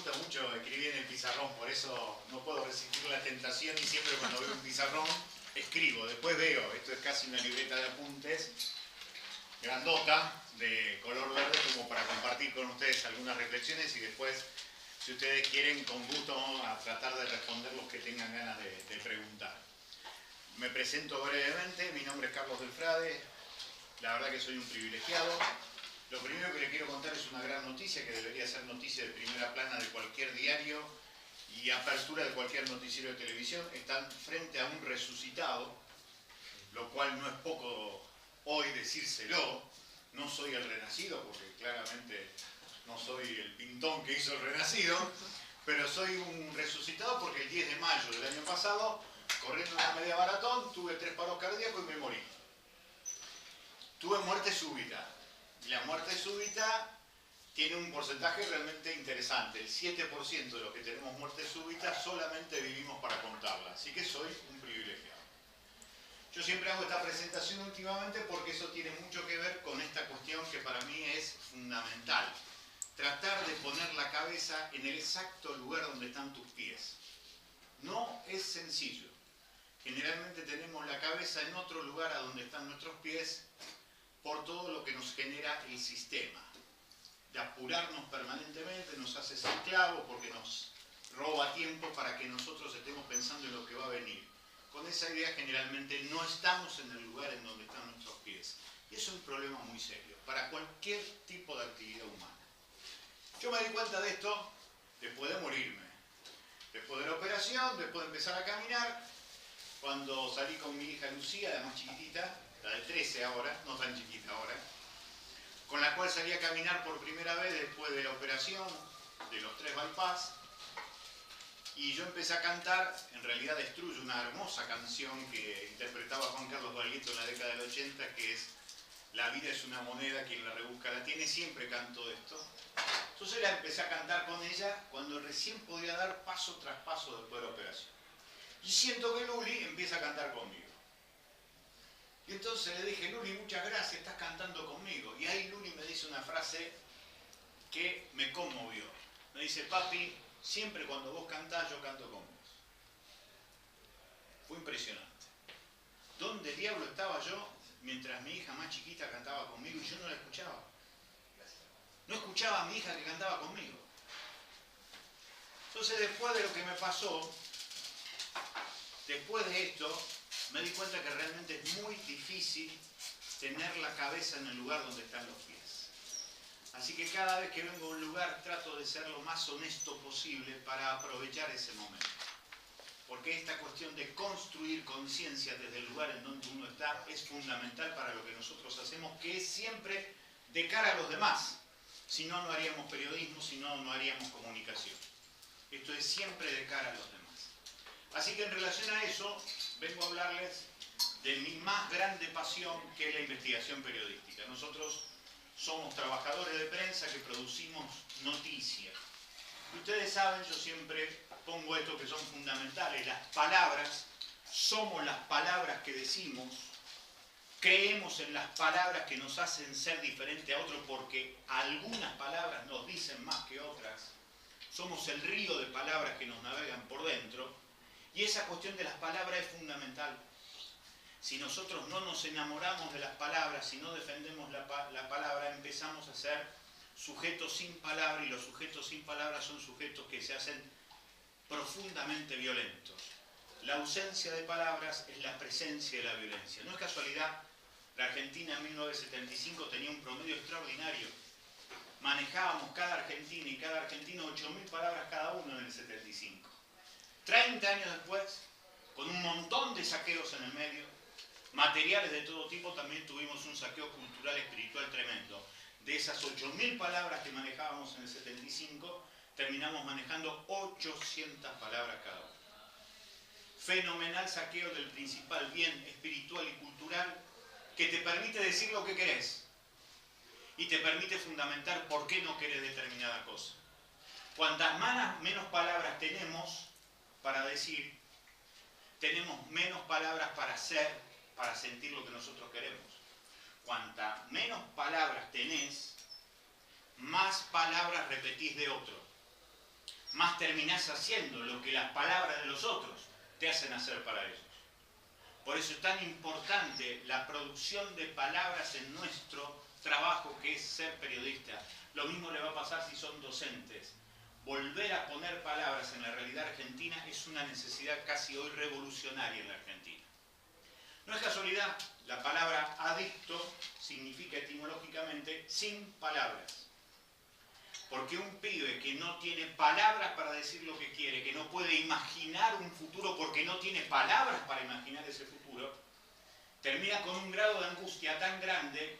gusta mucho escribir en el pizarrón, por eso no puedo resistir la tentación y siempre cuando veo un pizarrón escribo. Después veo, esto es casi una libreta de apuntes, grandota, de color verde, como para compartir con ustedes algunas reflexiones y después, si ustedes quieren, con gusto vamos a tratar de responder los que tengan ganas de preguntar. Me presento brevemente, mi nombre es Carlos Delfrade, la verdad que soy un privilegiado. Lo primero que le quiero contar es una gran noticia, que debería ser noticia de primera plana de cualquier diario y apertura de cualquier noticiero de televisión. Están frente a un resucitado, lo cual no es poco hoy decírselo. No soy el renacido, porque claramente no soy el pintón que hizo el renacido, pero soy un resucitado porque el 10 de mayo del año pasado, corriendo una media maratón, tuve 3 paros cardíacos y me morí. Tuve muerte súbita. Y la muerte súbita tiene un porcentaje realmente interesante. El 7% de los que tenemos muerte súbita solamente vivimos para contarla. Así que soy un privilegiado. Yo siempre hago esta presentación últimamente porque eso tiene mucho que ver con esta cuestión que para mí es fundamental. Tratar de poner la cabeza en el exacto lugar donde están tus pies. No es sencillo. Generalmente tenemos la cabeza en otro lugar a donde están nuestros pies por todo lo que nos genera el sistema. De apurarnos permanentemente, nos hace esclavos porque nos roba tiempo para que nosotros estemos pensando en lo que va a venir. Con esa idea generalmente no estamos en el lugar en donde están nuestros pies. Y eso es un problema muy serio para cualquier tipo de actividad humana. Yo me di cuenta de esto después de morirme. Después de la operación, después de empezar a caminar, cuando salí con mi hija Lucía, la más chiquitita, la de 13 ahora, no tan chiquita ahora, con la cual salí a caminar por primera vez después de la operación, de los 3 bypass, y yo empecé a cantar, en realidad Destruye, una hermosa canción que interpretaba Juan Carlos Baglietto en la década del 80, que es La vida es una moneda, quien la rebusca la tiene, siempre canto esto. Entonces la empecé a cantar con ella cuando recién podía dar paso tras paso después de la operación. Y siento que Luli empieza a cantar conmigo. Y entonces le dije, Luli, muchas gracias, estás cantando conmigo. Y ahí Luli me dice una frase que me conmovió. Me dice, papi, siempre cuando vos cantás, yo canto con vos. Fue impresionante. ¿Dónde diablo estaba yo mientras mi hija más chiquita cantaba conmigo y yo no la escuchaba? No escuchaba a mi hija que cantaba conmigo. Entonces, después de lo que me pasó, después de esto, me di cuenta que realmente es muy difícil tener la cabeza en el lugar donde están los pies. Así que cada vez que vengo a un lugar trato de ser lo más honesto posible para aprovechar ese momento. Porque esta cuestión de construir conciencia desde el lugar en donde uno está es fundamental para lo que nosotros hacemos, que es siempre de cara a los demás. Si no, no haríamos periodismo, si no, no haríamos comunicación. Esto es siempre de cara a los demás. Así que en relación a eso, vengo a hablarles de mi más grande pasión, que es la investigación periodística. Nosotros somos trabajadores de prensa que producimos noticias. Y ustedes saben, yo siempre pongo esto que son fundamentales. Las palabras, somos las palabras que decimos, creemos en las palabras que nos hacen ser diferente a otros porque algunas palabras nos dicen más que otras. Somos el río de palabras que nos navegan por dentro. Y esa cuestión de las palabras es fundamental. Si nosotros no nos enamoramos de las palabras, si no defendemos la palabra, empezamos a ser sujetos sin palabra, y los sujetos sin palabra son sujetos que se hacen profundamente violentos. La ausencia de palabras es la presencia de la violencia. No es casualidad, la Argentina en 1975 tenía un promedio extraordinario. Manejábamos cada argentina y cada argentino 8.000 palabras cada uno en el 75. 30 años después, con un montón de saqueos en el medio, materiales de todo tipo, también tuvimos un saqueo cultural espiritual tremendo. De esas 8.000 palabras que manejábamos en el 75, terminamos manejando 800 palabras cada uno. Fenomenal saqueo del principal bien espiritual y cultural que te permite decir lo que querés y te permite fundamentar por qué no querés determinada cosa. Cuantas menos palabras tenemos para decir, tenemos menos palabras para hacer, para sentir lo que nosotros queremos. Cuantas menos palabras tenés, más palabras repetís de otro. más terminás haciendo lo que las palabras de los otros te hacen hacer para ellos. Por eso es tan importante la producción de palabras en nuestro trabajo, que es ser periodista. Lo mismo le va a pasar si son docentes. Volver a poner palabras en la realidad argentina es una necesidad casi hoy revolucionaria en la Argentina. No es casualidad, la palabra adicto significa etimológicamente sin palabras. Porque un pibe que no tiene palabras para decir lo que quiere, que no puede imaginar un futuro porque no tiene palabras para imaginar ese futuro, termina con un grado de angustia tan grande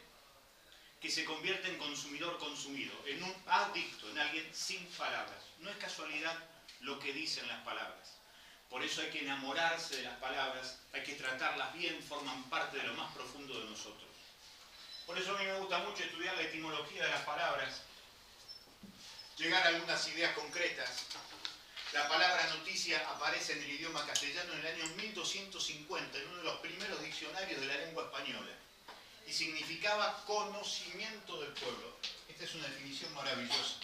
que se convierte en consumidor consumido, en un adicto, en alguien sin palabras. No es casualidad lo que dicen las palabras. Por eso hay que enamorarse de las palabras, hay que tratarlas bien, forman parte de lo más profundo de nosotros. Por eso a mí me gusta mucho estudiar la etimología de las palabras, llegar a algunas ideas concretas. La palabra noticia aparece en el idioma castellano en el año 1250, en uno de los primeros diccionarios de la lengua española, y significaba conocimiento del pueblo. Esta es una definición maravillosa.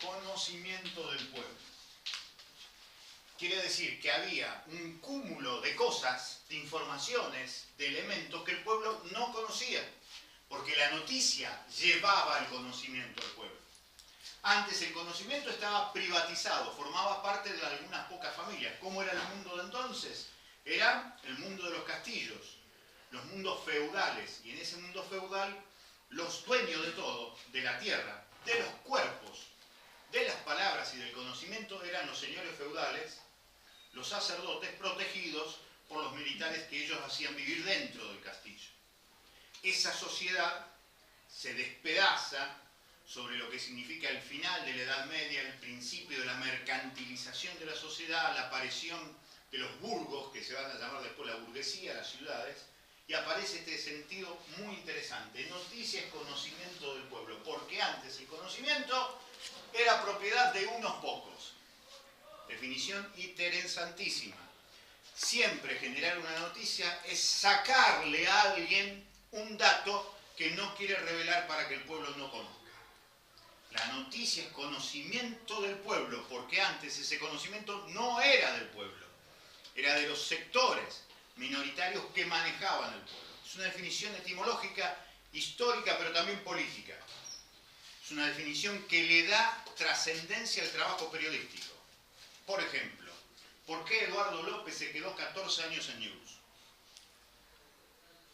Conocimiento del pueblo. Quiere decir que había un cúmulo de cosas, de informaciones, de elementos que el pueblo no conocía, porque la noticia llevaba el conocimiento al pueblo. Antes el conocimiento estaba privatizado, formaba parte de algunas pocas familias. ¿Cómo era el mundo de entonces? Era el mundo de los castillos, los mundos feudales, y en ese mundo feudal los dueños de todo, de la tierra, de los cuerpos, de las palabras y del conocimiento eran los señores feudales, los sacerdotes protegidos por los militares que ellos hacían vivir dentro del castillo. Esa sociedad se despedaza sobre lo que significa el final de la Edad Media, el principio de la mercantilización de la sociedad, la aparición de los burgos, que se van a llamar después la burguesía, las ciudades, y aparece este sentido muy interesante. Noticia es conocimiento del pueblo, porque antes el conocimiento era propiedad de unos pocos. Definición interesantísima. Siempre generar una noticia es sacarle a alguien un dato que no quiere revelar para que el pueblo no conozca. La noticia es conocimiento del pueblo, porque antes ese conocimiento no era del pueblo, era de los sectores minoritarios que manejaban el pueblo. Es una definición etimológica, histórica, pero también política. Es una definición que le da trascendencia al trabajo periodístico. Por ejemplo, ¿por qué Eduardo López se quedó 14 años en News?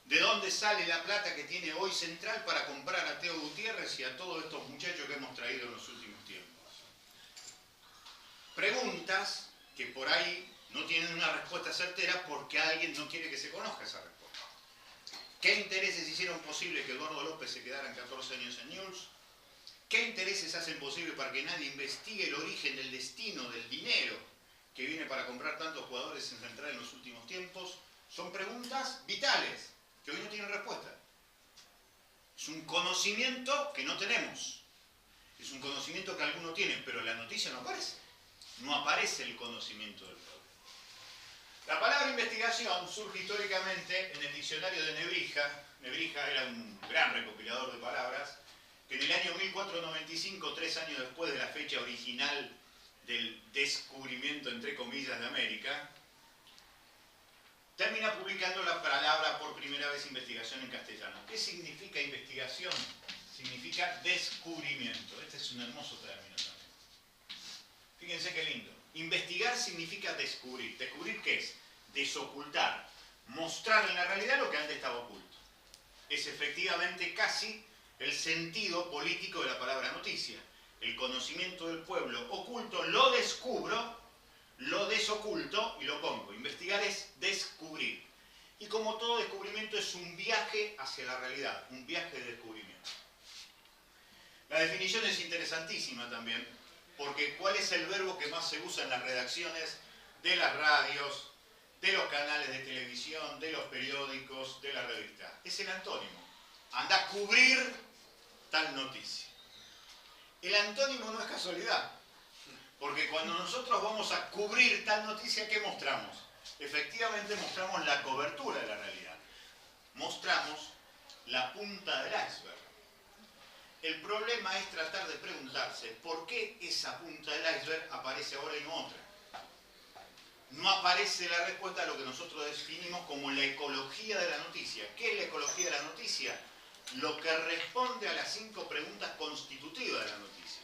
¿De dónde sale la plata que tiene hoy Central para comprar a Teo Gutiérrez y a todos estos muchachos que hemos traído en los últimos tiempos? Preguntas que por ahí no tienen una respuesta certera porque alguien no quiere que se conozca esa respuesta. ¿Qué intereses hicieron posible que Eduardo López se quedara 14 años en News? ¿Qué intereses hacen posible para que nadie investigue el origen del destino, del dinero que viene para comprar tantos jugadores en Central en los últimos tiempos? Son preguntas vitales que hoy no tienen respuesta. Es un conocimiento que no tenemos. Es un conocimiento que alguno tiene, pero la noticia no aparece. No aparece el conocimiento del pueblo. La palabra investigación surge históricamente en el diccionario de Nebrija. Nebrija era un gran recopilador de palabras, que en el año 1495, 3 años después de la fecha original del descubrimiento, entre comillas, de América, termina publicando la palabra por primera vez investigación en castellano. ¿Qué significa investigación? Significa descubrimiento. Este es un hermoso término también. Fíjense qué lindo. Investigar significa descubrir. ¿Descubrir qué es? Desocultar. Mostrar en la realidad lo que antes estaba oculto. Es efectivamente casi el sentido político de la palabra noticia. El conocimiento del pueblo oculto lo descubro, lo desoculto y lo pongo. Investigar es descubrir. Y como todo descubrimiento es un viaje hacia la realidad, un viaje de descubrimiento. La definición es interesantísima también, porque ¿cuál es el verbo que más se usa en las redacciones de las radios, de los canales de televisión, de los periódicos, de la revista? Es el antónimo. Anda a cubrir tal noticia. El antónimo no es casualidad, porque cuando nosotros vamos a cubrir tal noticia, ¿qué mostramos? Efectivamente mostramos la cobertura de la realidad. Mostramos la punta del iceberg. El problema es tratar de preguntarse por qué esa punta del iceberg aparece ahora y no otra. No aparece la respuesta a lo que nosotros definimos como la ecología de la noticia. ¿Qué es la ecología de la noticia? Lo que responde a las 5 preguntas constitutivas de la noticia.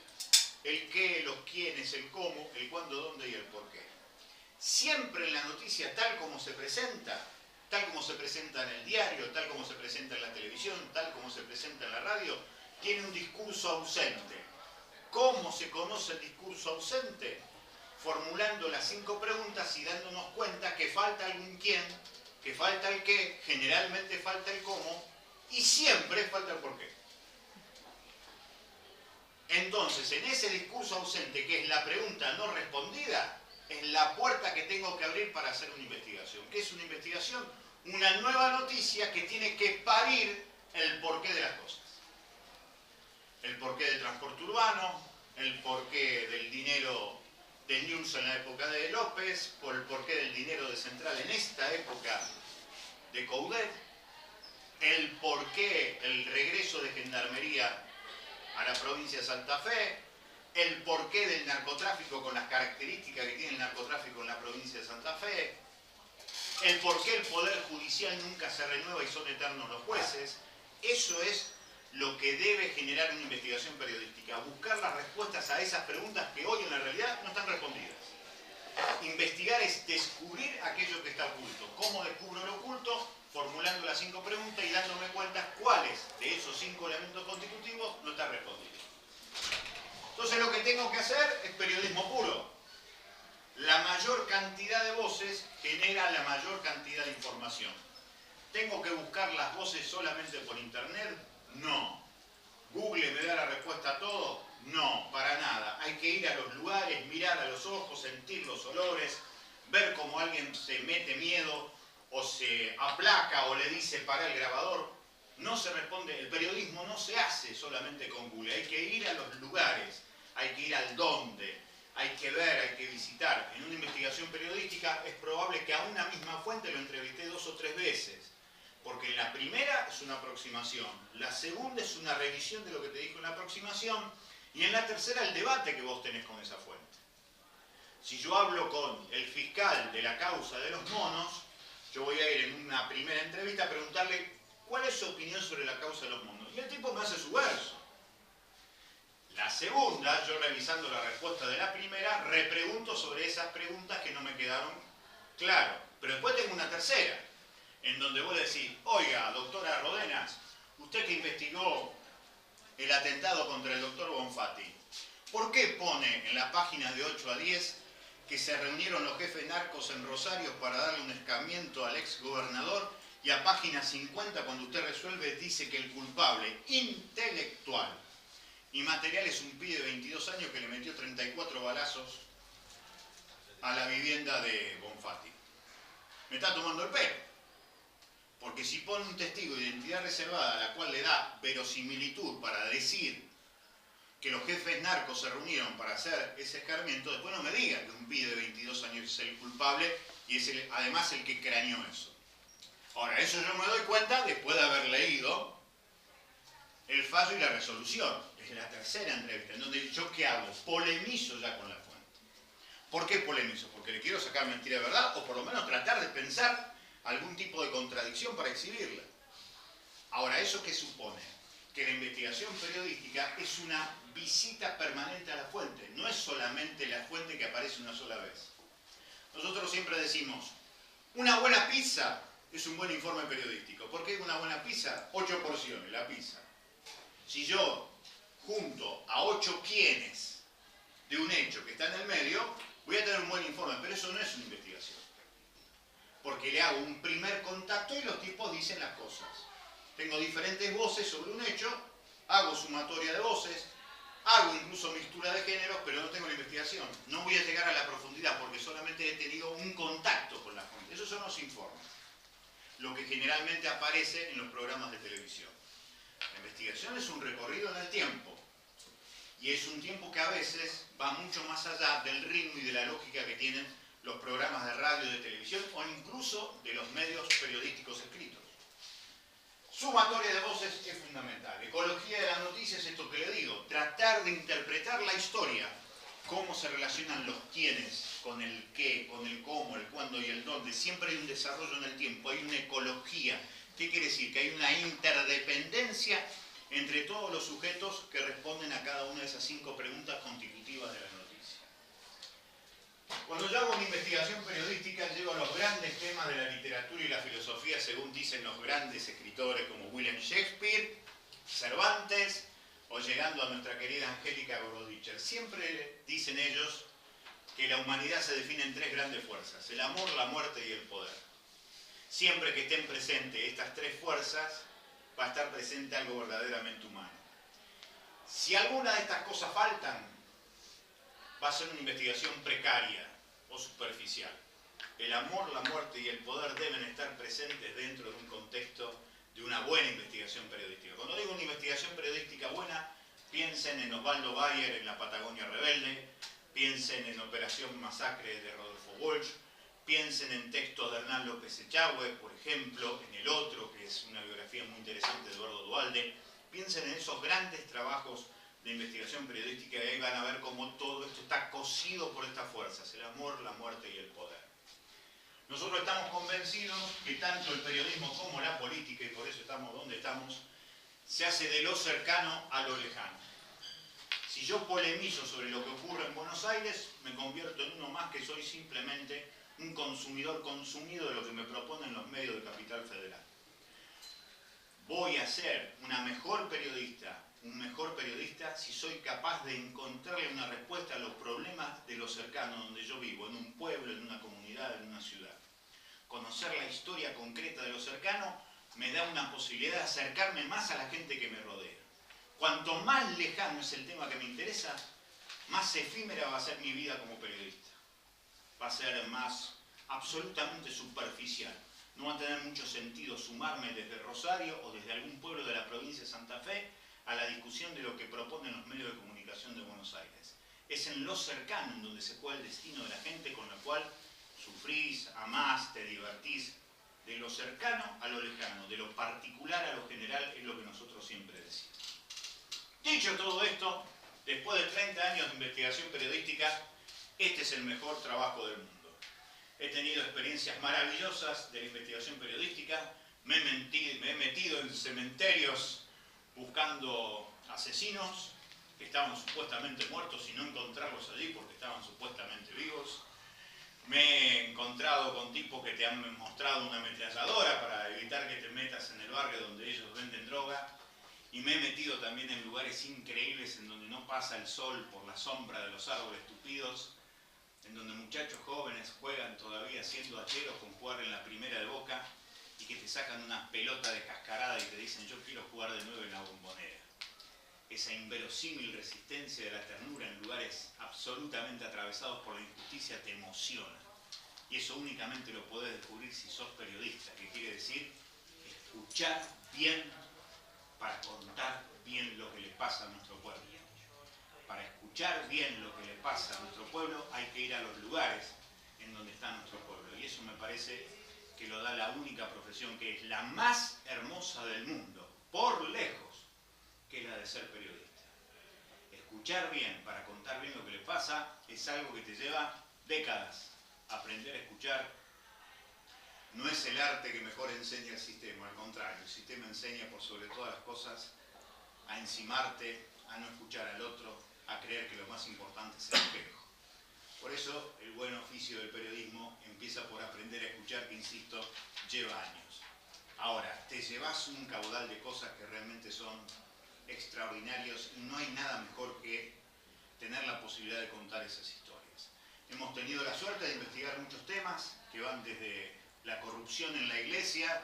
El qué, los quiénes, el cómo, el cuándo, dónde y el por qué. Siempre en la noticia, tal como se presenta en el diario, tal como se presenta en la televisión, tal como se presenta en la radio, tiene un discurso ausente. ¿Cómo se conoce el discurso ausente? Formulando las 5 preguntas y dándonos cuenta que falta algún quién, que falta el qué, generalmente falta el cómo y siempre falta el por qué. Entonces, en ese discurso ausente, que es la pregunta no respondida, es la puerta que tengo que abrir para hacer una investigación. ¿Qué es una investigación? Una nueva noticia que tiene que parir el porqué de las cosas. El porqué del transporte urbano, el porqué del dinero de News en la época de López, por el porqué del dinero de Central en esta época de Coudet, el porqué el regreso de Gendarmería a la provincia de Santa Fe, el porqué del narcotráfico con las características que tiene el narcotráfico en la provincia de Santa Fe, el porqué el Poder Judicial nunca se renueva y son eternos los jueces. Eso es lo que debe generar una investigación periodística, buscar las respuestas a esas preguntas que hoy en la realidad no están respondidas. Investigar es descubrir aquello que está oculto. ¿Cómo descubro lo oculto? Formulando las 5 preguntas y dándome cuenta cuáles de esos 5 elementos constitutivos no están respondidos. Entonces lo que tengo que hacer es periodismo puro. La mayor cantidad de voces genera la mayor cantidad de información. ¿Tengo que buscar las voces solamente por internet? No. ¿Google me da la respuesta a todo? No, para nada. Hay que ir a los lugares, mirar a los ojos, sentir los olores, ver cómo alguien se mete miedo o se aplaca o le dice para el grabador. No se responde, el periodismo no se hace solamente con Google. Hay que ir a los lugares, hay que ir al dónde, hay que ver, hay que visitar. En una investigación periodística es probable que a una misma fuente lo entrevisté 2 o 3 veces. Porque en la primera es una aproximación, la segunda es una revisión de lo que te dijo en la aproximación y en la tercera el debate que vos tenés con esa fuente. Si yo hablo con el fiscal de la causa de los monos, yo voy a ir en una primera entrevista a preguntarle cuál es su opinión sobre la causa de los monos. Y el tipo me hace su verso. La segunda, yo revisando la respuesta de la primera, repregunto sobre esas preguntas que no me quedaron claras. Pero después tengo una tercera, en donde vos decís, oiga, doctora Rodenas, usted que investigó el atentado contra el doctor Bonfatti, ¿por qué pone en la página de 8 a 10 que se reunieron los jefes narcos en Rosario para darle un escarmiento al ex gobernador y a página 50 cuando usted resuelve dice que el culpable intelectual y material es un pibe de 22 años que le metió 34 balazos a la vivienda de Bonfatti? Me está tomando el pelo. Porque si pone un testigo de identidad reservada a la cual le da verosimilitud para decir que los jefes narcos se reunieron para hacer ese escarmiento, después no me diga que un pibe de 22 años es el culpable y es además el que craneó eso. Ahora, eso yo me doy cuenta después de haber leído el fallo y la resolución. Es la tercera entrevista, en donde yo ¿qué hago? Polemizo ya con la fuente. ¿Por qué polemizo? Porque le quiero sacar mentira de verdad o por lo menos tratar de pensar algún tipo de contradicción para exhibirla. Ahora, ¿eso qué supone? Que la investigación periodística es una visita permanente a la fuente, no es solamente la fuente que aparece una sola vez. Nosotros siempre decimos, una buena pizza es un buen informe periodístico. ¿Por qué una buena pizza? 8 porciones, la pizza. Si yo junto a 8 quienes de un hecho que está en el medio, voy a tener un buen informe, pero eso no es una investigación. Porque le hago un primer contacto y los tipos dicen las cosas. Tengo diferentes voces sobre un hecho, hago sumatoria de voces, hago incluso mixtura de géneros, pero no tengo la investigación. No voy a llegar a la profundidad porque solamente he tenido un contacto con la fuente. Esos son los informes. Lo que generalmente aparece en los programas de televisión. La investigación es un recorrido en el tiempo. Y es un tiempo que a veces va mucho más allá del ritmo y de la lógica que tienen los programas de radio y de televisión o incluso de los medios periodísticos escritos. Sumatoria de voces es fundamental. Ecología de las noticias es esto que le digo, tratar de interpretar la historia, cómo se relacionan los quiénes con el qué, con el cómo, el cuándo y el dónde. Siempre hay un desarrollo en el tiempo, hay una ecología. ¿Qué quiere decir? Que hay una interdependencia entre todos los sujetos que responden a cada una de esas 5 preguntas constitutivas de la noticia. Cuando yo hago una investigación periodística, llego a los grandes temas de la literatura y la filosofía, según dicen los grandes escritores como William Shakespeare, Cervantes, o llegando a nuestra querida Angélica Gorodicher. Siempre dicen ellos que la humanidad se define en 3 grandes fuerzas: el amor, la muerte y el poder. Siempre que estén presentes estas 3 fuerzas, va a estar presente algo verdaderamente humano. Si alguna de estas cosas faltan, va a ser una investigación precaria o superficial. El amor, la muerte y el poder deben estar presentes dentro de un contexto de una buena investigación periodística. Cuando digo una investigación periodística buena, piensen en Osvaldo Bayer en La Patagonia Rebelde, piensen en Operación Masacre de Rodolfo Walsh, piensen en textos de Hernán López Echagüe, por ejemplo, en El Otro, que es una biografía muy interesante de Eduardo Duhalde. Piensen en esos grandes trabajos de investigación periodística y ahí van a ver cómo todo esto está cosido por estas fuerzas: el amor, la muerte y el poder. Nosotros estamos convencidos que tanto el periodismo como la política, y por eso estamos donde estamos, se hace de lo cercano a lo lejano. Si yo polemizo sobre lo que ocurre en Buenos Aires, me convierto en uno más que soy simplemente un consumidor consumido de lo que me proponen los medios de Capital Federal. Voy a ser una mejor periodista, un mejor periodista, si soy capaz de encontrarle una respuesta a los problemas de lo cercano donde yo vivo, en un pueblo, en una comunidad, en una ciudad. Conocer la historia concreta de lo cercano me da una posibilidad de acercarme más a la gente que me rodea. Cuanto más lejano es el tema que me interesa, más efímera va a ser mi vida como periodista. Va a ser más absolutamente superficial. No va a tener mucho sentido sumarme desde Rosario o desde algún pueblo de la provincia de Santa Fe a la discusión de lo que proponen los medios de comunicación de Buenos Aires. Es en lo cercano en donde se juega el destino de la gente con la cual sufrís, amás, te divertís. De lo cercano a lo lejano, de lo particular a lo general, es lo que nosotros siempre decimos. Dicho todo esto, después de 30 años de investigación periodística, este es el mejor trabajo del mundo. He tenido experiencias maravillosas de la investigación periodística, me he metido en cementerios buscando asesinos que estaban supuestamente muertos y no encontrarlos allí porque estaban supuestamente vivos. Me he encontrado con tipos que te han mostrado una ametralladora para evitar que te metas en el barrio donde ellos venden droga. Y me he metido también en lugares increíbles en donde no pasa el sol por la sombra de los árboles tupidos, en donde muchachos jóvenes juegan todavía siendo hacheros con jugar en la primera de Boca y que te sacan una pelota descascarada y te dicen: yo quiero jugar de nuevo en la Bombonera. Esa inverosímil resistencia de la ternura en lugares absolutamente atravesados por la injusticia te emociona. Y eso únicamente lo podés descubrir si sos periodista, que quiere decir escuchar bien para contar bien lo que le pasa a nuestro pueblo. Para escuchar bien lo que le pasa a nuestro pueblo hay que ir a los lugares en donde está nuestro pueblo. Y eso me parece que lo da la única profesión que es la más hermosa del mundo, por lejos, que es la de ser periodista. Escuchar bien para contar bien lo que le pasa es algo que te lleva décadas. Aprender a escuchar no es el arte que mejor enseña el sistema, al contrario, el sistema enseña por sobre todas las cosas a encimarte, a no escuchar al otro, a creer que lo más importante es el espejo. Por eso el buen oficio del periodismo empieza por aprender a escuchar, que insisto, lleva años. Ahora, te llevas un caudal de cosas que realmente son extraordinarios y no hay nada mejor que tener la posibilidad de contar esas historias. Hemos tenido la suerte de investigar muchos temas que van desde la corrupción en la iglesia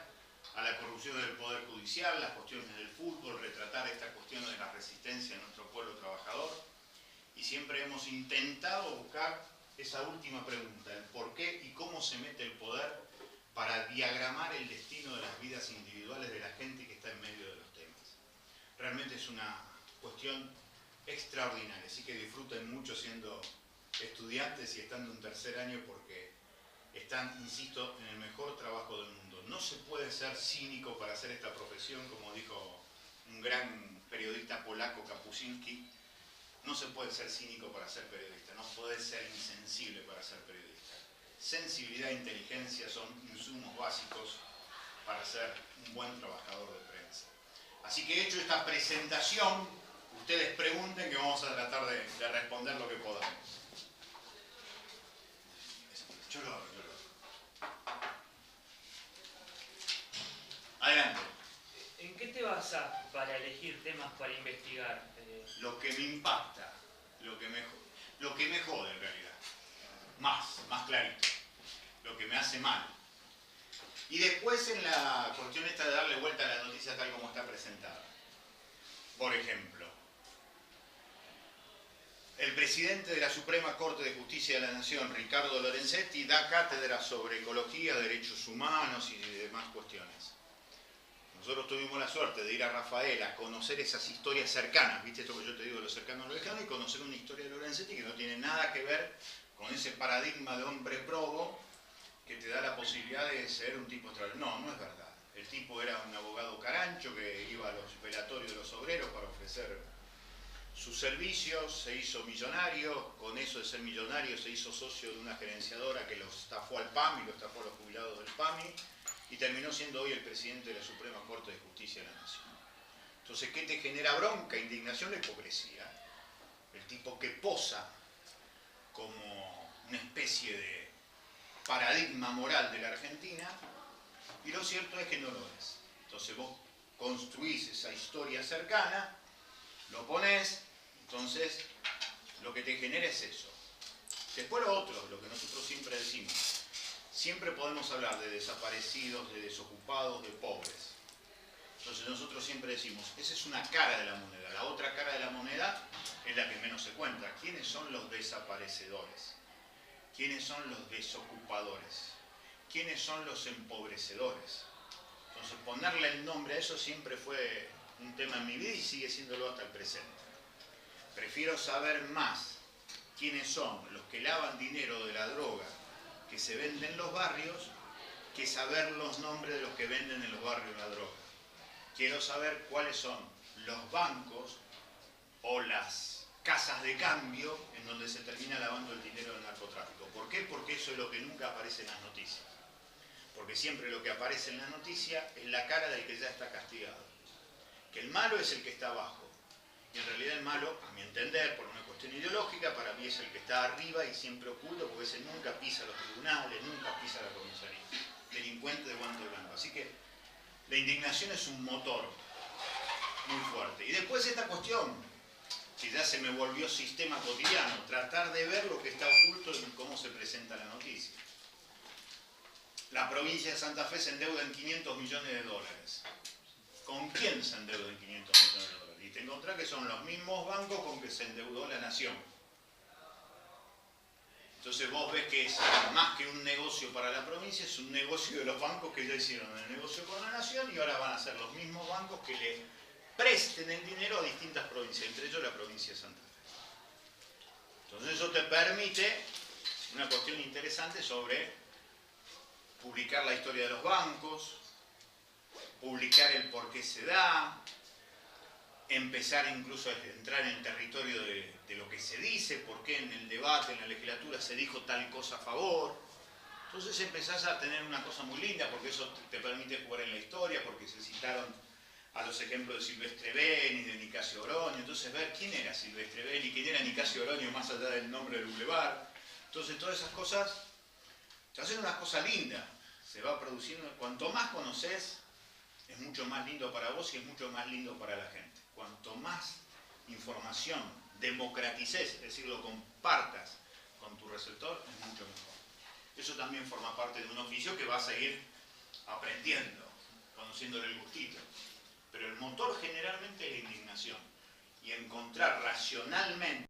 a la corrupción del poder judicial, las cuestiones del fútbol, retratar esta cuestión de la resistencia de nuestro pueblo trabajador, y siempre hemos intentado buscar esa última pregunta, el por qué y cómo se mete el poder para diagramar el destino de las vidas individuales de la gente que está en medio de los temas. Realmente es una cuestión extraordinaria, así que disfruten mucho siendo estudiantes y estando en tercer año porque están, insisto, en el mejor trabajo del mundo. No se puede ser cínico para hacer esta profesión, como dijo un gran periodista polaco, Kapuscinski. No se puede ser cínico para ser periodista, no puede ser insensible para ser periodista. Sensibilidad e inteligencia son insumos básicos para ser un buen trabajador de prensa. Así que hecho esta presentación, ustedes pregunten que vamos a tratar de responder lo que podamos. Yo lo abro. Adelante. ¿En qué te basas para elegir temas para investigar? Lo que me impacta, lo que me jode en realidad. Más clarito. Lo que me hace mal. Y después en la cuestión esta de darle vuelta a la noticia tal como está presentada. Por ejemplo, el presidente de la Suprema Corte de Justicia de la Nación, Ricardo Lorenzetti, da cátedra sobre ecología, derechos humanos y demás cuestiones. Nosotros tuvimos la suerte de ir a Rafael a conocer esas historias cercanas, ¿viste esto que yo te digo de lo cercano a lo lejano? Y conocer una historia de Lorenzetti que no tiene nada que ver con ese paradigma de hombre probo que te da la posibilidad de ser un tipo extraordinario. No es verdad. El tipo era un abogado carancho que iba a los velatorios de los obreros para ofrecer sus servicios, se hizo millonario, con eso de ser millonario se hizo socio de una gerenciadora que lo estafó al PAMI, lo estafó a los jubilados del PAMI, y terminó siendo hoy el presidente de la Suprema Corte de Justicia de la Nación. Entonces, ¿qué te genera bronca, indignación e hipocresía? El tipo que posa como una especie de paradigma moral de la Argentina, y lo cierto es que no lo es. Entonces vos construís esa historia cercana, lo ponés, entonces lo que te genera es eso. Después lo otro, lo que nosotros siempre decimos, siempre podemos hablar de desaparecidos, de desocupados, de pobres. Entonces nosotros siempre decimos, esa es una cara de la moneda. La otra cara de la moneda es la que menos se cuenta. ¿Quiénes son los desaparecedores? ¿Quiénes son los desocupadores? ¿Quiénes son los empobrecedores? Entonces ponerle el nombre a eso siempre fue un tema en mi vida y sigue siéndolo hasta el presente. Prefiero saber más quiénes son los que lavan dinero de la droga que se vende en los barrios, que saber los nombres de los que venden en los barrios la droga. Quiero saber cuáles son los bancos o las casas de cambio en donde se termina lavando el dinero del narcotráfico. ¿Por qué? Porque eso es lo que nunca aparece en las noticias. Porque siempre lo que aparece en la noticia es la cara del que ya está castigado. Que el malo es el que está abajo. Y en realidad el malo, a mi entender, por una cuestión ideológica, para mí es el que está arriba y siempre oculto, porque ese nunca pisa los tribunales, nunca pisa la comisaría. Delincuente de guante blanco. Así que la indignación es un motor muy fuerte. Y después esta cuestión, que ya se me volvió sistema cotidiano, tratar de ver lo que está oculto en cómo se presenta la noticia. La provincia de Santa Fe se endeuda en 500 millones de dólares. ¿Con quién se endeuda en 500 millones de dólares? Y te encontrás que son los mismos bancos con que se endeudó la nación. Entonces vos ves que es más que un negocio para la provincia, es un negocio de los bancos que ya hicieron el negocio con la nación y ahora van a ser los mismos bancos que le presten el dinero a distintas provincias, entre ellos la provincia de Santa Fe. Entonces eso te permite una cuestión interesante sobre publicar la historia de los bancos, publicar el por qué se da, empezar incluso a entrar en el territorio de lo que se dice, por qué en el debate, en la legislatura se dijo tal cosa a favor. Entonces empezás a tener una cosa muy linda, porque eso te permite jugar en la historia, porque se citaron a los ejemplos de Silvestre Beni, de Nicasio Oroño, entonces ver quién era Silvestre Beni, quién era Nicasio Oroño más allá del nombre del bulevar. Entonces todas esas cosas te hacen una cosa linda, se va produciendo, cuanto más conoces, es mucho más lindo para vos y es mucho más lindo para la gente. Cuanto más información democratices, es decir, lo compartas con tu receptor, es mucho mejor. Eso también forma parte de un oficio que vas a ir aprendiendo, conociéndole el gustito. Pero el motor generalmente es la indignación. Y encontrar racionalmente